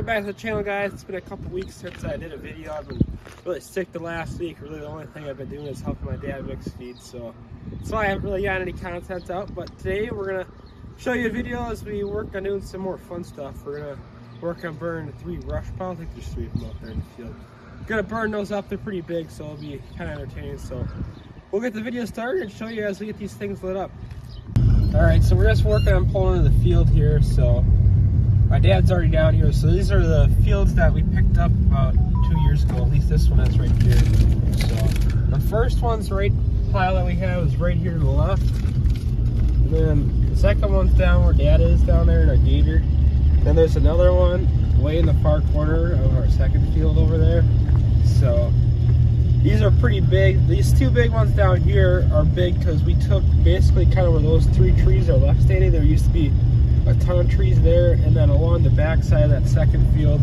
welcome back to the channel, guys. It's been a couple weeks since I did a video. I've been really sick the last week. Really the only thing I've been doing is helping my dad mix feed, so that's why I haven't really got any content out. But today we're gonna show you a video as we work on doing some more fun stuff. We're gonna work on burning 3 rush piles. I think there's 3 of them out there in the field. Gonna burn those up. They're pretty big, so it'll be kind of entertaining. So we'll get the video started and show you as we get these things lit up. All right, so we're just working on pulling into the field here. So my dad's already down here. So these are the fields that we picked up about 2 years ago. At least this one is right here. So the first one's right pile that we have is right here to the left. And then the second one's down where Dad is down there in our gator. Then there's another one way in the far corner of our second field over there. So these are pretty big. These 2 big ones down here are big because we took basically kind of where those 3 trees are left standing. There used to be a ton of trees there, and then along the back side of that second field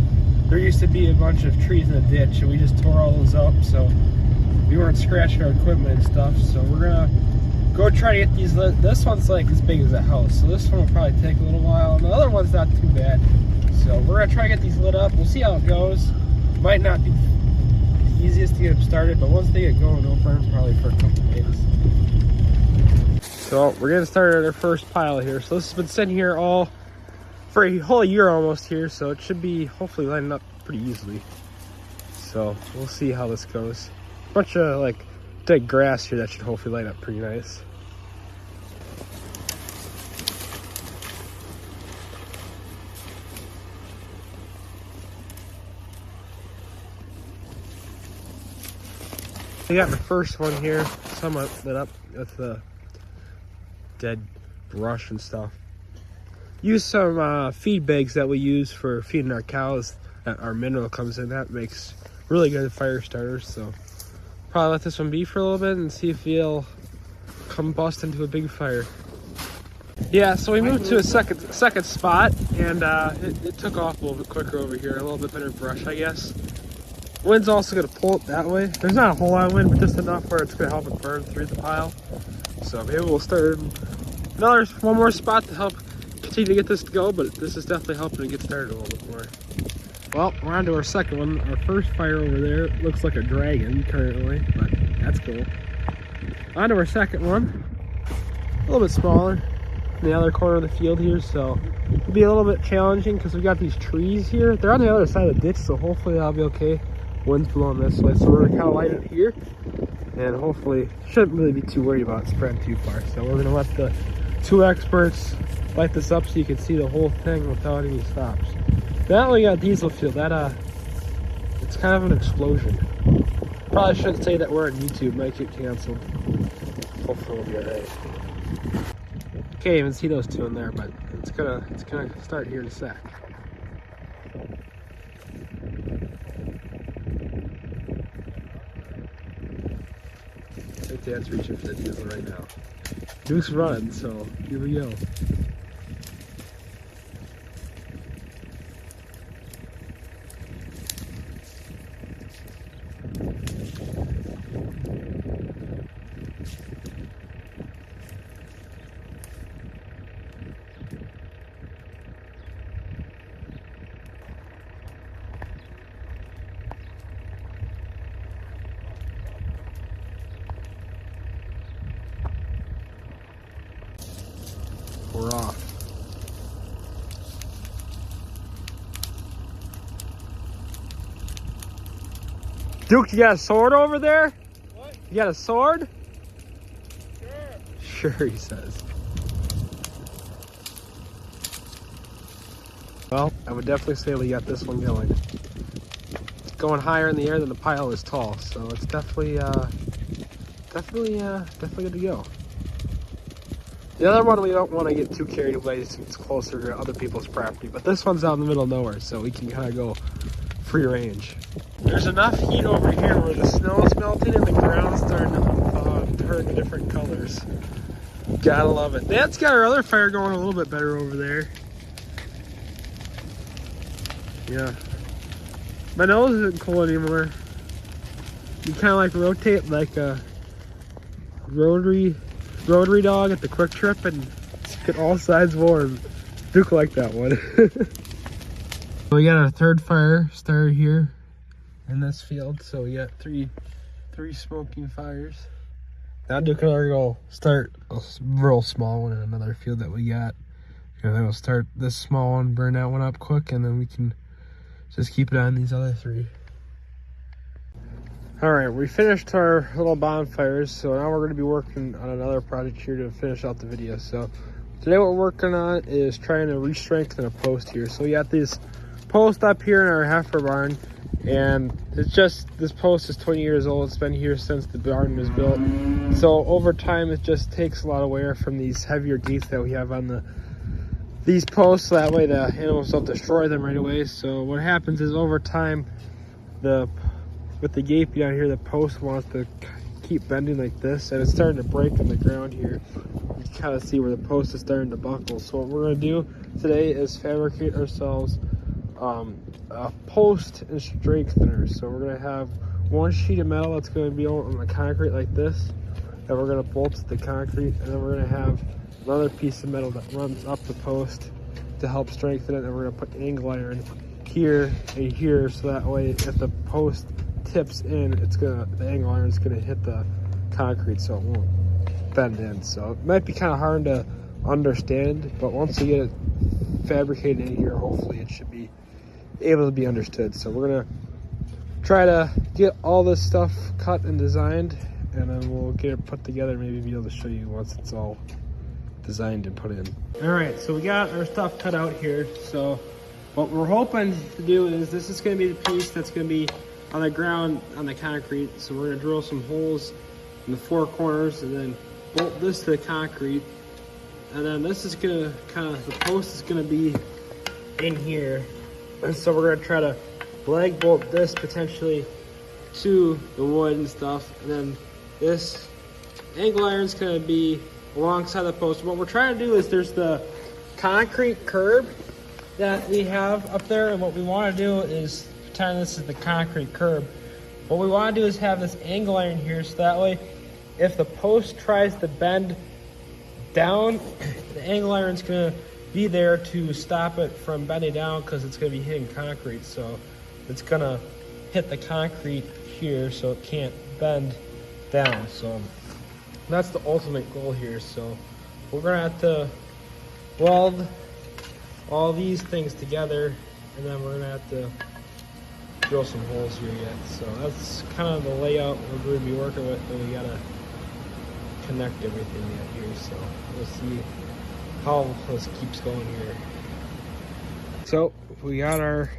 there used to be a bunch of trees in a ditch, and we just tore all those up so we weren't scratching our equipment and stuff. So we're gonna go try to get these lit. This one's like as big as a house, so this one will probably take a little while, and the other one's not too bad. So we're gonna try to get these lit up. We'll see how it goes. Might not be the easiest to get them started, but once they get going, they'll burn probably for a couple days. So we're getting started at our first pile here. So this has been sitting here all for a whole year almost here, so it should be hopefully lining up pretty easily. So we'll see how this goes. A bunch of like dead grass here that should hopefully line up pretty nice. We got the first one here, somewhat lit up with the dead brush and stuff. Use some feed bags that we use for feeding our cows that our mineral comes in. That makes really good fire starters. So probably let this one be for a little bit and see if he'll combust into a big fire. Yeah, so we moved to a second spot, and it took off a little bit quicker over here. A little bit better brush, I guess. Wind's also going to pull it that way. There's not a whole lot of wind, but just enough where it's going to help it burn through the pile. So maybe we'll start one more spot to help continue to get this to go, but this is definitely helping to get started a little bit more. Well, we're on to our second one. Our first fire over there looks like a dragon currently, but that's cool. On to our second one. A little bit smaller in the other corner of the field here, so it'll be a little bit challenging because we've got these trees here. They're on the other side of the ditch, so hopefully that'll be okay. Wind's blowing this way, so we're gonna kind of light it here, and hopefully shouldn't really be too worried about spreading too far. So we're gonna let the 2 experts light this up so you can see the whole thing without any stops. That we got diesel fuel. That it's kind of an explosion. Probably shouldn't say that we're on YouTube. Might get canceled. Hopefully we'll be alright. Can't even see those 2 in there, but it's gonna start here in a sec. I think Dad's reaching for the diesel right now. Duke's running, so here we go. We're off. Duke, you got a sword over there? What? You got a sword? Sure. Sure, he says. Well, I would definitely say we got this one going. It's going higher in the air than the pile is tall, so it's definitely good to go. The other one we don't want to get too carried away since it's closer to other people's property, but this one's out in the middle of nowhere, so we can kind of go free range. There's enough heat over here where the snow is melting and the ground's starting to thaw and turn different colors. Gotta love it. That's got our other fire going a little bit better over there. Yeah. My nose isn't cold anymore. You kind of like rotate like a rotary dog at the Quick Trip and get all sides warm. Duke liked that one. We got our third fire started here in this field, so we got three smoking fires. Now Duke and I are gonna start a real small one in another field that we got. And then we'll start this small one, burn that one up quick, and then we can just keep it on these other three. All right, we finished our little bonfires, so now we're gonna be working on another project here to finish out the video. So today what we're working on is trying to re-strengthen a post here. So we got this post up here in our heifer barn, and it's just, this post is 20 years old. It's been here since the barn was built. So over time, it just takes a lot of wear from these heavier gates that we have on these posts, so that way the animals don't destroy them right away. So what happens is over time, with the gate down here, the post wants to keep bending like this, and it's starting to break in the ground here. You can kind of see where the post is starting to buckle. So what we're going to do today is fabricate ourselves a post and strengthener. So we're going to have one sheet of metal that's going to be on the concrete like this, that we're going to bolt to the concrete, and then we're going to have another piece of metal that runs up the post to help strengthen it, and we're going to put angle iron here and here, so that way if the post tips in, the angle iron is gonna hit the concrete, so it won't bend in. So it might be kind of hard to understand, but once you get it fabricated in here, hopefully it should be able to be understood. So we're gonna try to get all this stuff cut and designed, and then we'll get it put together, maybe be able to show you once it's all designed and put in. All right, so we got our stuff cut out here. So what we're hoping to do is, this is going to be the piece that's going to be on the ground on the concrete. So we're going to drill some holes in the four corners and then bolt this to the concrete. And then this is going to the post is going to be in here. And so we're going to try to lag bolt this potentially to the wood and stuff. And then this angle iron is going to be alongside the post. What we're trying to do is, there's the concrete curb that we have up there, and what we want to do is pretend this is the concrete curb. What we want to do is have this angle iron here, so that way if the post tries to bend down, the angle iron is going to be there to stop it from bending down, because it's going to be hitting concrete. So it's going to hit the concrete here, so it can't bend down. So that's the ultimate goal here. So we're going to have to weld all these things together, and then we're going to have to drill some holes here yet. So that's kind of the layout we're going to be working with, and we got to connect everything yet here. So we'll see how this keeps going here. So we got our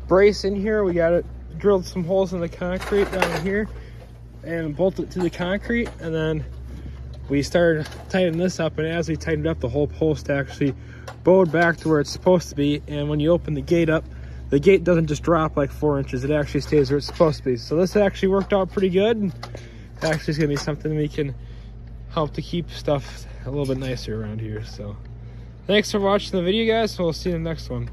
brace in here. We got it drilled some holes in the concrete down here and bolted it to the concrete, and then we started tightening this up, and as we tightened up, the whole post actually bowed back to where it's supposed to be. And when you open the gate up, the gate doesn't just drop like 4 inches, it actually stays where it's supposed to be. So this actually worked out pretty good, and actually is going to be something we can help to keep stuff a little bit nicer around here. So thanks for watching the video, guys. We'll see you in the next one.